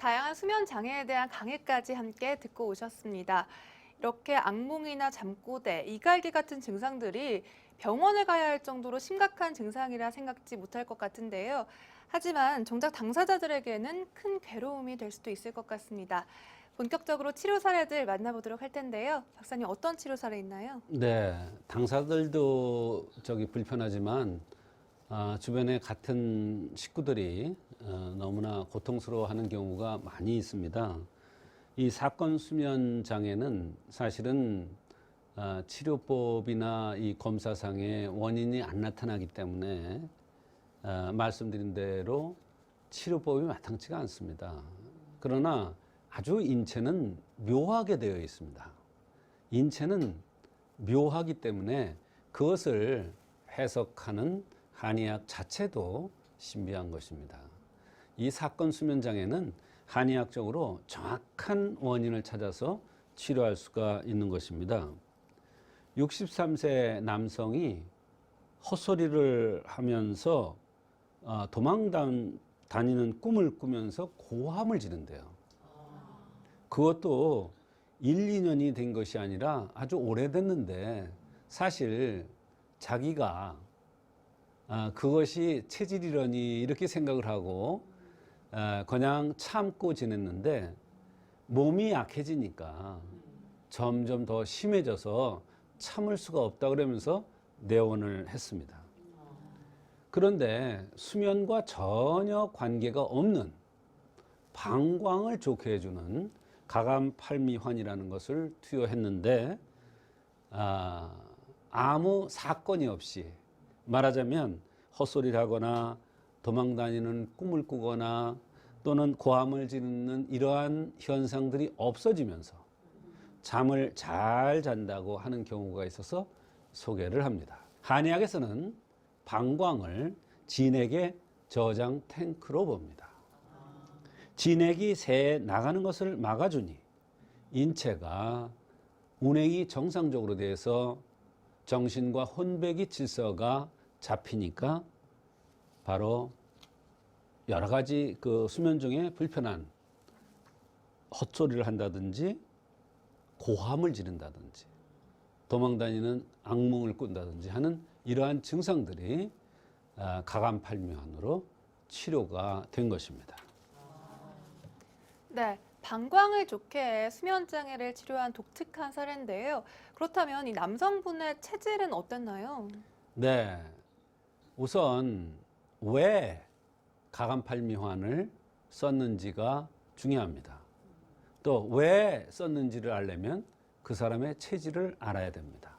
다양한 수면 장애에 대한 강의까지 함께 듣고 오셨습니다. 이렇게 악몽이나 잠꼬대, 이갈기 같은 증상들이 병원에 가야 할 정도로 심각한 증상이라 생각지 못할 것 같은데요. 하지만 정작 당사자들에게는 큰 괴로움이 될 수도 있을 것 같습니다. 본격적으로 치료 사례들 만나보도록 할 텐데요. 박사님, 어떤 치료 사례 있나요? 네, 당사들도 불편하지만 주변에 같은 식구들이 너무나 고통스러워하는 경우가 많이 있습니다. 이 사건 수면 장애는 사실은 치료법이나 이 검사상의 원인이 안 나타나기 때문에 말씀드린 대로 치료법이 마땅치가 않습니다. 그러나 아주 인체는 묘하게 되어 있습니다. 인체는 묘하기 때문에 그것을 해석하는 한의학 자체도 신비한 것입니다. 이 사건 수면 장애는 한의학적으로 정확한 원인을 찾아서 치료할 수가 있는 것입니다. 63세 남성이 헛소리를 하면서 다니는 꿈을 꾸면서 고함을 지른대요. 그것도 1, 2년이 된 것이 아니라 아주 오래됐는데 사실 자기가 그것이 체질이려니 이렇게 생각을 하고 그냥 참고 지냈는데 몸이 약해지니까 점점 더 심해져서 참을 수가 없다 그러면서 내원을 했습니다. 그런데 수면과 전혀 관계가 없는 방광을 좋게 해주는 가감팔미환이라는 것을 투여했는데 아무 사건이 없이, 말하자면 헛소리를 하거나 도망다니는 꿈을 꾸거나 또는 고함을 지르는 이러한 현상들이 없어지면서 잠을 잘 잔다고 하는 경우가 있어서 소개를 합니다. 한의학에서는 방광을 진액의 저장 탱크로 봅니다. 진액이 새에 나가는 것을 막아주니 인체가 운행이 정상적으로 돼서 정신과 혼백의 질서가 잡히니까 바로 여러 가지 그 수면 중에 불편한 헛소리를 한다든지 고함을 지른다든지 도망다니는 악몽을 꾼다든지 하는 이러한 증상들이 가감팔미환으로 치료가 된 것입니다. 네, 방광을 좋게 해 수면 장애를 치료한 독특한 사례인데요. 그렇다면 이 남성분의 체질은 어땠나요? 네, 우선 왜 가감팔미환을 썼는지가 중요합니다. 또 왜 썼는지를 알려면 그 사람의 체질을 알아야 됩니다.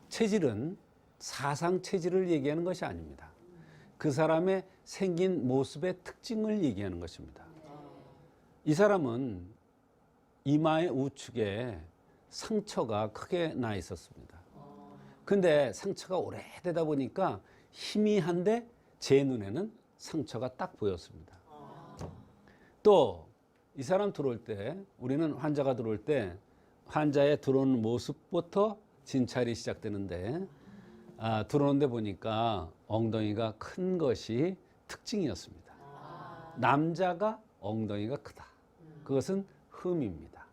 체질은 사상 체질을 얘기하는 것이 아닙니다. 그 사람의 생긴 모습의 특징을 얘기하는 것입니다. 이 사람은 이마의 우측에 상처가 크게 나 있었습니다. 근데 상처가 오래되다 보니까 희미한데 제 눈에는 상처가 딱 보였습니다. 또 이 사람 들어올 때, 우리는 환자가 들어올 때 환자의 들어오는 모습부터 진찰이 시작되는데 들어오는데 보니까 엉덩이가 큰 것이 특징이었습니다. 남자가 엉덩이가 크다. 그것은 흠입니다.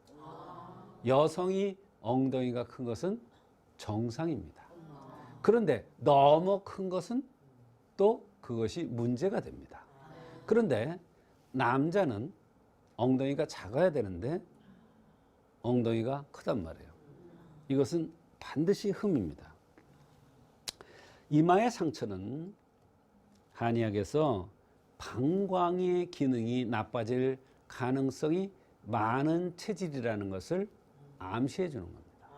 여성이 엉덩이가 큰 것은 정상입니다. 그런데 너무 큰 것은 또 그것이 문제가 됩니다. 그런데 남자는 엉덩이가 작아야 되는데 엉덩이가 크단 말이에요. 이것은 반드시 흠입니다. 이마의 상처는 한의학에서 방광의 기능이 나빠질 가능성이 많은 체질이라는 것을 암시해 주는 겁니다.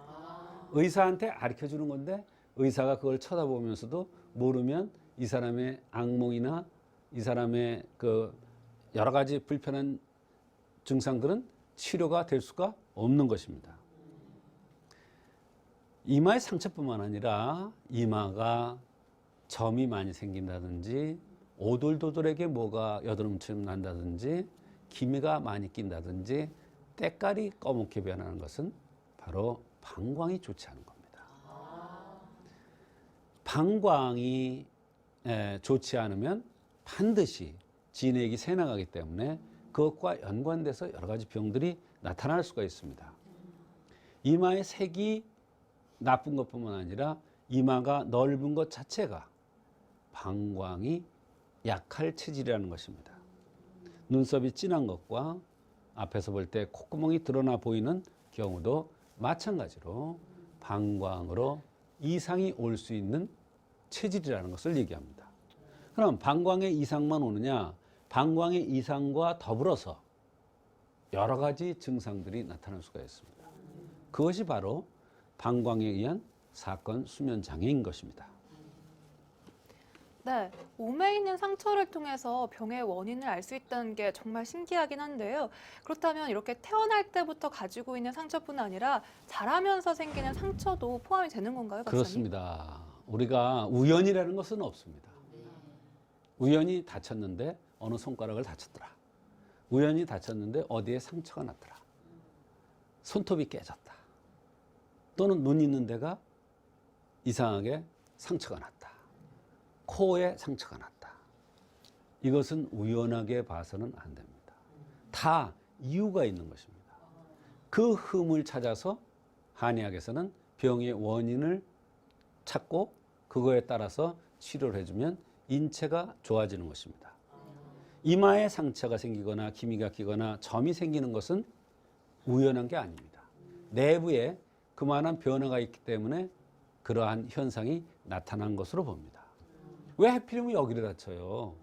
의사한테 가르쳐 주는 건데 의사가 그걸 쳐다보면서도 모르면 이 사람의 악몽이나 이 사람의 그 여러 가지 불편한 증상들은 치료가 될 수가 없는 것입니다. 이마의 상처뿐만 아니라 이마가 점이 많이 생긴다든지 오돌도돌하게 뭐가 여드름처럼 난다든지 기미가 많이 낀다든지 때깔이 검게 변하는 것은 바로 방광이 좋지 않은 겁니다. 방광이 좋지 않으면 반드시 진액이 새나가기 때문에 그것과 연관돼서 여러 가지 병들이 나타날 수가 있습니다. 이마의 색이 나쁜 것뿐만 아니라 이마가 넓은 것 자체가 방광이 약할 체질이라는 것입니다. 눈썹이 진한 것과 앞에서 볼 때 콧구멍이 드러나 보이는 경우도 마찬가지로 방광으로 이상이 올 수 있는 체질이라는 것을 얘기합니다. 그럼 방광의 이상만 오느냐? 방광의 이상과 더불어서 여러 가지 증상들이 나타날 수가 있습니다. 그것이 바로 방광에 의한 사건 수면 장애인 것입니다. 네, 몸에 있는 상처를 통해서 병의 원인을 알 수 있다는 게 정말 신기하긴 한데요. 그렇다면 이렇게 태어날 때부터 가지고 있는 상처뿐 아니라 자라면서 생기는 상처도 포함이 되는 건가요, 박사님? 그렇습니다. 우리가 우연이라는 것은 없습니다. 우연히 다쳤는데 어느 손가락을 다쳤더라. 우연히 다쳤는데 어디에 상처가 났더라. 손톱이 깨졌다. 또는 눈 있는 데가 이상하게 상처가 났다. 코에 상처가 났다. 이것은 우연하게 봐서는 안 됩니다. 다 이유가 있는 것입니다. 그 흠을 찾아서 한의학에서는 병의 원인을 찾고 그거에 따라서 치료를 해주면 인체가 좋아지는 것입니다. 이마에 상처가 생기거나 기미가 끼거나 점이 생기는 것은 우연한 게 아닙니다. 내부에 그만한 변화가 있기 때문에 그러한 현상이 나타난 것으로 봅니다. 왜 하필이면 여기를 다쳐요?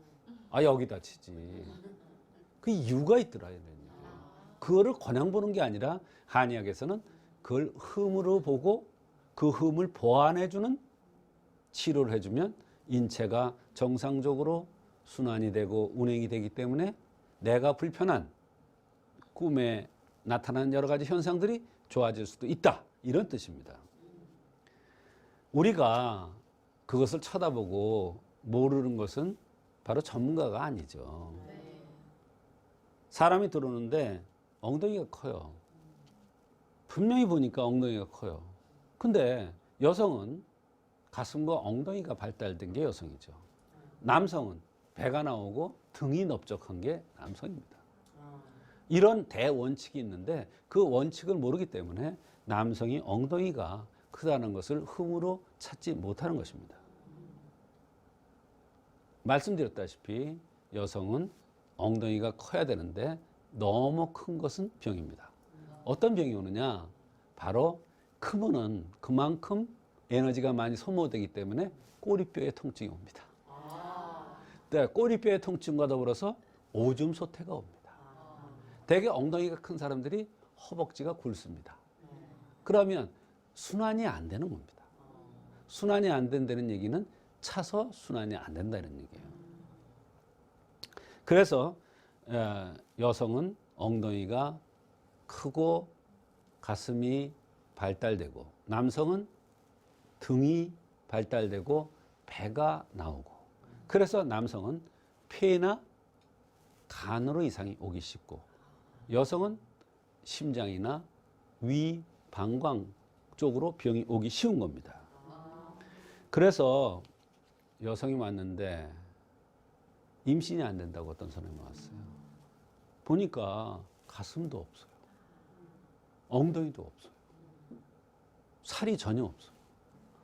아, 여기 다치지. 그 이유가 있더라. 그거를 그냥 보는 게 아니라 한의학에서는 그걸 흠으로 보고 그 흠을 보완해주는 치료를 해주면 인체가 정상적으로 순환이 되고 운행이 되기 때문에 내가 불편한 꿈에 나타나는 여러 가지 현상들이 좋아질 수도 있다. 이런 뜻입니다. 우리가 그것을 쳐다보고 모르는 것은 바로 전문가가 아니죠. 사람이 들어오는데 엉덩이가 커요. 분명히 보니까 엉덩이가 커요. 근데 여성은 가슴과 엉덩이가 발달된 게 여성이죠. 남성은 배가 나오고 등이 넓적한 게 남성입니다. 이런 대원칙이 있는데 그 원칙을 모르기 때문에 남성이 엉덩이가 크다는 것을 흠으로 찾지 못하는 것입니다. 말씀드렸다시피 여성은 엉덩이가 커야 되는데 너무 큰 것은 병입니다. 어떤 병이 오느냐? 바로 크면은 그만큼 에너지가 많이 소모되기 때문에 꼬리뼈의 통증이 옵니다. 네, 꼬리뼈의 통증과 더불어서 오줌 소태가 옵니다. 대개 엉덩이가 큰 사람들이 허벅지가 굵습니다. 그러면 순환이 안 되는 겁니다. 순환이 안 된다는 얘기는 차서 순환이 안 된다는 얘기예요. 그래서 여성은 엉덩이가 크고 가슴이 발달되고 남성은 등이 발달되고 배가 나오고 그래서 남성은 폐나 간으로 이상이 오기 쉽고 여성은 심장이나 위, 방광 쪽으로 병이 오기 쉬운 겁니다. 그래서 여성이 왔는데 임신이 안 된다고 어떤 사람이 왔어요. 보니까 가슴도 없어요. 엉덩이도 없어요. 살이 전혀 없어요.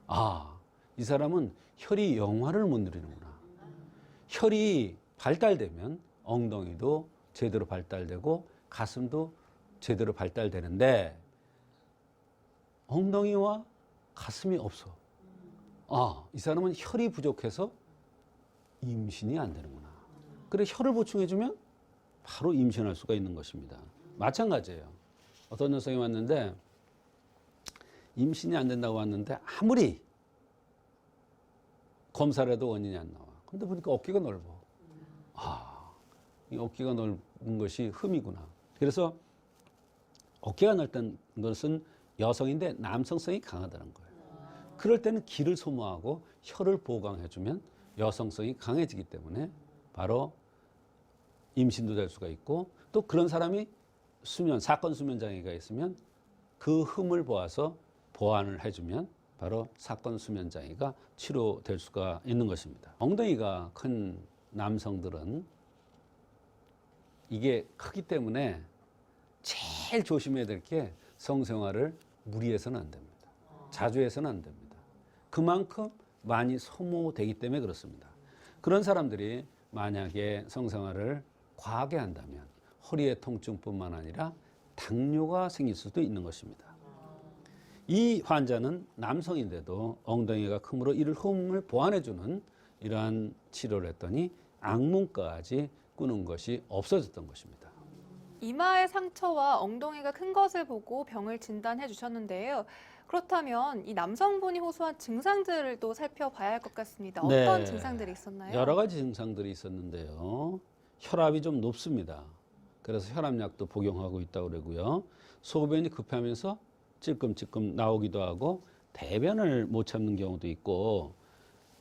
아, 이 사람은 혈이 영화를 못 누리는구나. 혈이 발달되면 엉덩이도 제대로 발달되고 가슴도 제대로 발달되는데 엉덩이와 가슴이 없어. 아, 이 사람은 혈이 부족해서 임신이 안 되는구나. 그래 혈을 보충해주면 바로 임신할 수가 있는 것입니다. 마찬가지예요. 어떤 여성이 왔는데 임신이 안 된다고 왔는데 아무리 검사를 해도 원인이 안 나와. 근데 보니까 어깨가 넓어. 아, 이 어깨가 넓은 것이 흠이구나. 그래서 어깨가 넓다는 것은 여성인데 남성성이 강하다는 거예요. 그럴 때는 기를 소모하고 혈을 보강해주면 여성성이 강해지기 때문에 바로 임신도 될 수가 있고 또 그런 사람이 사건 수면 장애가 있으면 그 흠을 보아서 보완을 해주면 바로 사건 수면 장애가 치료될 수가 있는 것입니다. 엉덩이가 큰 남성들은 이게 크기 때문에 제일 조심해야 될 게 성생활을 무리해서는 안 됩니다. 자주 해서는 안 됩니다. 그만큼 많이 소모되기 때문에 그렇습니다. 그런 사람들이 만약에 성생활을 과하게 한다면 허리의 통증뿐만 아니라 당뇨가 생길 수도 있는 것입니다. 이 환자는 남성인데도 엉덩이가 크므로 이를 흠을 보완해주는 이러한 치료를 했더니 악몽까지 꾸는 것이 없어졌던 것입니다. 이마의 상처와 엉덩이가 큰 것을 보고 병을 진단해 주셨는데요. 그렇다면 이 남성분이 호소한 증상들을 또 살펴봐야 할 것 같습니다. 어떤 네. 증상들이 있었나요? 여러 가지 증상들이 있었는데요. 혈압이 좀 높습니다. 그래서 혈압약도 복용하고 있다고 그러고요. 소변이 급하면서 찔끔찔끔 나오기도 하고 대변을 못 참는 경우도 있고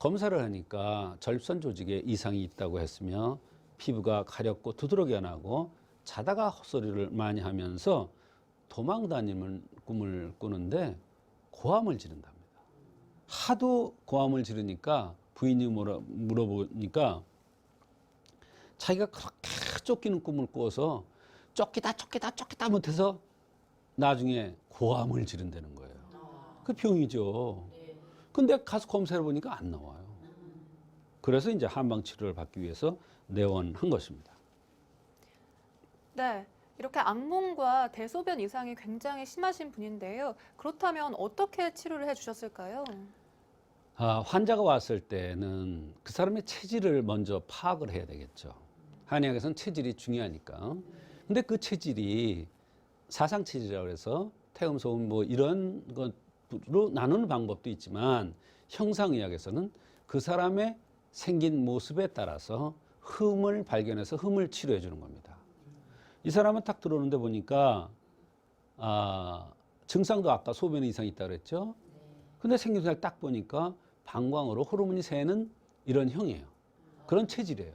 검사를 하니까 절선 조직에 이상이 있다고 했으며 피부가 가렵고 두드러기가 나고 자다가 헛소리를 많이 하면서 도망 다니는 꿈을 꾸는데 고함을 지른답니다. 하도 고함을 지르니까 부인이 물어보니까 자기가 그렇게 쫓기는 꿈을 꾸어서 쫓기다 못해서 나중에 고함을 지른다는 거예요. 그 병이죠. 근데 가서 검사해 보니까 안 나와요. 그래서 이제 한방 치료를 받기 위해서 내원한 것입니다. 네. 이렇게 악몽과 대소변 이상이 굉장히 심하신 분인데요. 그렇다면 어떻게 치료를 해 주셨을까요? 환자가 왔을 때는 그 사람의 체질을 먼저 파악을 해야 되겠죠. 한의학에서는 체질이 중요하니까. 근데 그 체질이 사상 체질이라고 해서 태음, 소음 뭐 이런 것으로 나누는 방법도 있지만 형상의학에서는 그 사람의 생긴 모습에 따라서 흠을 발견해서 흠을 치료해 주는 겁니다. 이 사람은 딱 들어오는데 보니까 증상도 아까 소변 이상이 있다고 그랬죠. 근데 생김새를 딱 보니까 방광으로 호르몬이 새는 이런 형이에요. 그런 체질이에요.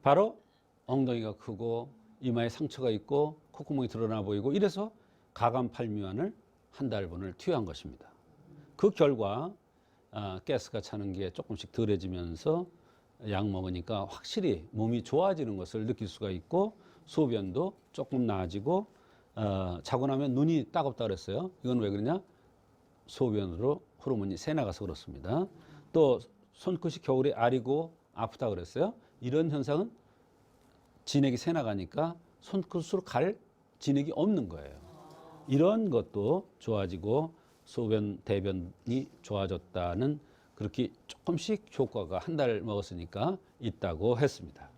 바로 엉덩이가 크고 이마에 상처가 있고 콧구멍이 드러나 보이고 이래서 가감팔미환을 한 달분을 투여한 것입니다. 그 결과 가스가 차는 게 조금씩 덜해지면서 약 먹으니까 확실히 몸이 좋아지는 것을 느낄 수가 있고 소변도 조금 나아지고 자고 나면 눈이 따갑다 그랬어요. 이건 왜 그러냐? 소변으로 호르몬이 새 나가서 그렇습니다. 또 손끝이 겨울에 아리고 아프다 그랬어요. 이런 현상은 진액이 새 나가니까 손끝으로 갈 진액이 없는 거예요. 이런 것도 좋아지고 소변, 대변이 좋아졌다는 그렇게 조금씩 효과가 한 달 먹었으니까 있다고 했습니다.